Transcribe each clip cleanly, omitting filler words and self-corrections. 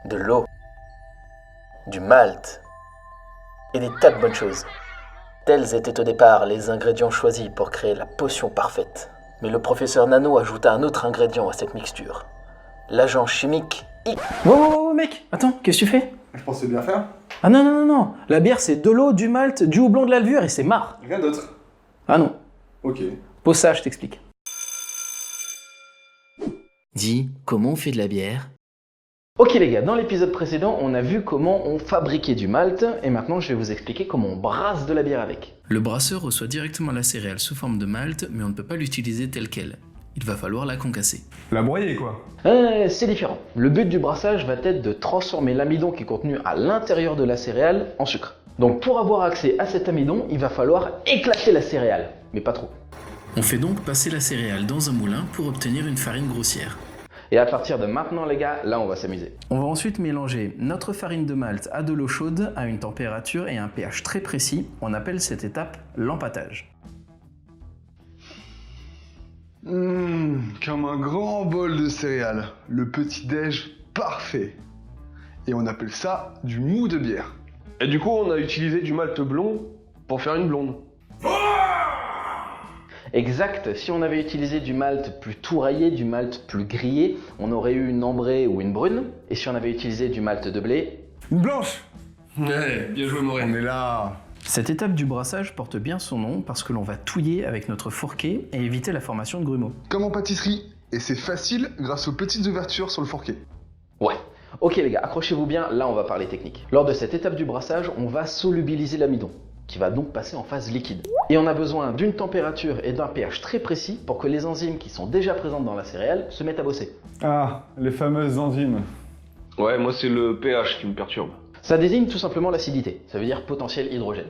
de l'eau, du malt et des tas de bonnes choses. Tels étaient au départ les ingrédients choisis pour créer la potion parfaite. Mais le professeur Nano ajouta un autre ingrédient à cette mixture. L'agent chimique I. Wow, mec, attends, qu'est-ce que tu fais? Je pensais bien faire. Ah non, la bière c'est de l'eau, du malt, du houblon, de la levure et c'est marre. Rien d'autre. Ah non, Ok. pose ça, je t'explique. Dis, comment on fait de la bière? Ok les gars, dans l'épisode précédent, on a vu comment on fabriquait du malt, et maintenant je vais vous expliquer comment on brasse de la bière avec. Le brasseur reçoit directement la céréale sous forme de malt, mais on ne peut pas l'utiliser telle qu'elle. Il va falloir la concasser. La broyer, quoi. C'est différent. Le but du brassage va être de transformer l'amidon qui est contenu à l'intérieur de la céréale en sucre. Donc pour avoir accès à cet amidon, il va falloir éclater la céréale, mais pas trop. On fait donc passer la céréale dans un moulin pour obtenir une farine grossière. Et à partir de maintenant les gars, là on va s'amuser. On va ensuite mélanger notre farine de malt à de l'eau chaude à une température et un pH très précis. On appelle cette étape l'empâtage. Comme un grand bol de céréales. Le petit-déj parfait. Et on appelle ça du mou de bière. Et du coup, on a utilisé du malt blond pour faire une blonde. Exact, si on avait utilisé du malt plus touraillé, du malt plus grillé, on aurait eu une ambrée ou une brune. Et si on avait utilisé du malt de blé... Une blanche. Ouais, bien joué Moré. On est là. Cette étape du brassage porte bien son nom parce que l'on va touiller avec notre fourquet et éviter la formation de grumeaux. Comme en pâtisserie. Et c'est facile grâce aux petites ouvertures sur le fourquet. Ouais. Ok les gars, accrochez-vous bien, là on va parler technique. Lors de cette étape du brassage, on va solubiliser l'amidon, qui va donc passer en phase liquide. Et on a besoin d'une température et d'un pH très précis pour que les enzymes qui sont déjà présentes dans la céréale se mettent à bosser. Ah, les fameuses enzymes. Ouais, moi c'est le pH qui me perturbe. Ça désigne tout simplement l'acidité, ça veut dire potentiel hydrogène.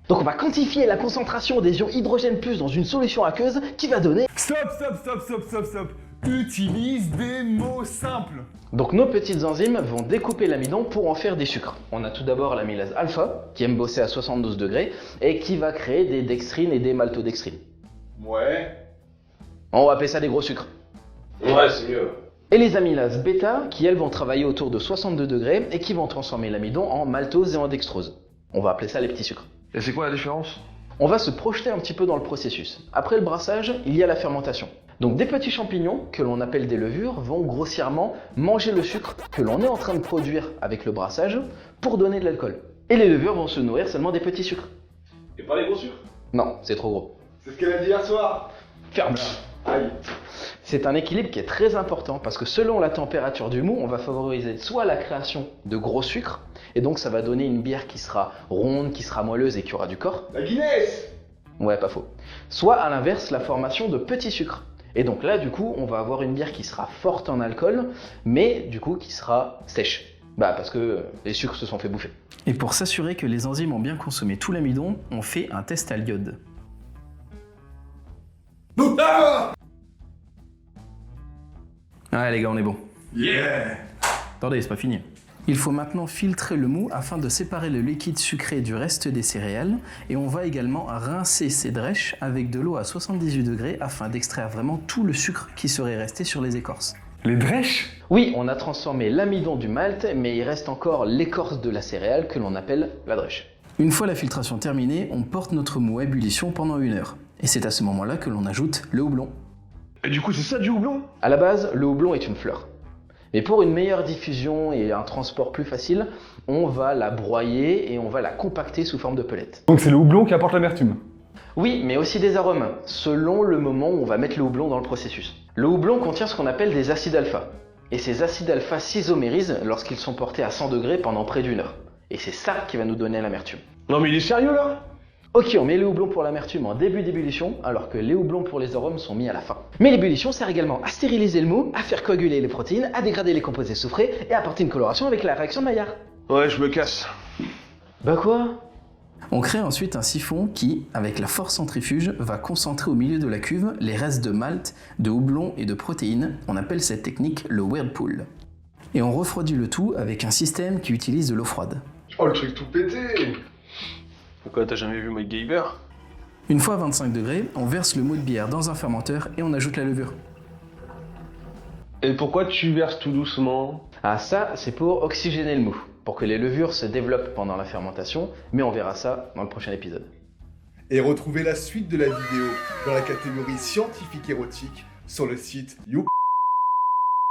Donc on va quantifier la concentration des ions hydrogène plus dans une solution aqueuse qui va donner... Stop. Utilise des mots simples. Donc nos petites enzymes vont découper l'amidon pour en faire des sucres. On a tout d'abord l'amylase alpha, qui aime bosser à 72 degrés, et qui va créer des dextrines et des maltodextrines. Ouais. On va appeler ça des gros sucres. Ouais, c'est mieux. Et les amylases bêta, qui elles vont travailler autour de 62 degrés, et qui vont transformer l'amidon en maltose et en dextrose. On va appeler ça les petits sucres. Et c'est quoi la différence? On va se projeter un petit peu dans le processus. Après le brassage, il y a la fermentation. Donc des petits champignons, que l'on appelle des levures, vont grossièrement manger le sucre que l'on est en train de produire avec le brassage pour donner de l'alcool. Et les levures vont se nourrir seulement des petits sucres. Et pas les gros sucres? Non, c'est trop gros. C'est ce qu'elle a dit hier soir. Ferme. Aïe. C'est un équilibre qui est très important parce que selon la température du mou, on va favoriser soit la création de gros sucres, et donc ça va donner une bière qui sera ronde, qui sera moelleuse et qui aura du corps. La Guinness. Ouais, pas faux. Soit à l'inverse, la formation de petits sucres. Et donc là, du coup, on va avoir une bière qui sera forte en alcool, mais du coup qui sera sèche. Bah parce que les sucres se sont fait bouffer. Et pour s'assurer que les enzymes ont bien consommé tout l'amidon, on fait un test à l'iode. Ouais les gars, on est bon. Yeah. Attendez, c'est pas fini. Il faut maintenant filtrer le mou afin de séparer le liquide sucré du reste des céréales et on va également rincer ces drèches avec de l'eau à 78 degrés afin d'extraire vraiment tout le sucre qui serait resté sur les écorces. Les drèches. Oui, on a transformé l'amidon du malt, mais il reste encore l'écorce de la céréale que l'on appelle la drèche. Une fois la filtration terminée, on porte notre mou à ébullition pendant 1 heure. Et c'est à ce moment-là que l'on ajoute le houblon. Et du coup, c'est ça du houblon? À la base, le houblon est une fleur. Mais pour une meilleure diffusion et un transport plus facile, on va la broyer et on va la compacter sous forme de pellets. Donc c'est le houblon qui apporte l'amertume. Oui, mais aussi des arômes, selon le moment où on va mettre le houblon dans le processus. Le houblon contient ce qu'on appelle des acides alpha. Et ces acides alpha s'isomérisent lorsqu'ils sont portés à 100 degrés pendant près d'1 heure. Et c'est ça qui va nous donner l'amertume. Non mais il est sérieux là? Ok, on met le houblon pour l'amertume en début d'ébullition, alors que les houblons pour les arômes sont mis à la fin. Mais l'ébullition sert également à stériliser le mou, à faire coaguler les protéines, à dégrader les composés soufrés et à apporter une coloration avec la réaction de Maillard. Ouais, je me casse. Bah quoi? On crée ensuite un siphon qui, avec la force centrifuge, va concentrer au milieu de la cuve les restes de malt, de houblon et de protéines. On appelle cette technique le whirlpool. Et on refroidit le tout avec un système qui utilise de l'eau froide. Oh le truc tout pété. Pourquoi t'as jamais vu MacGyver? Une fois à 25 degrés, on verse le mou de bière dans un fermenteur et on ajoute la levure. Et pourquoi tu verses tout doucement? Ah ça, c'est pour oxygéner le mou, pour que les levures se développent pendant la fermentation, mais on verra ça dans le prochain épisode. Et retrouvez la suite de la vidéo dans la catégorie scientifique érotique sur le site You.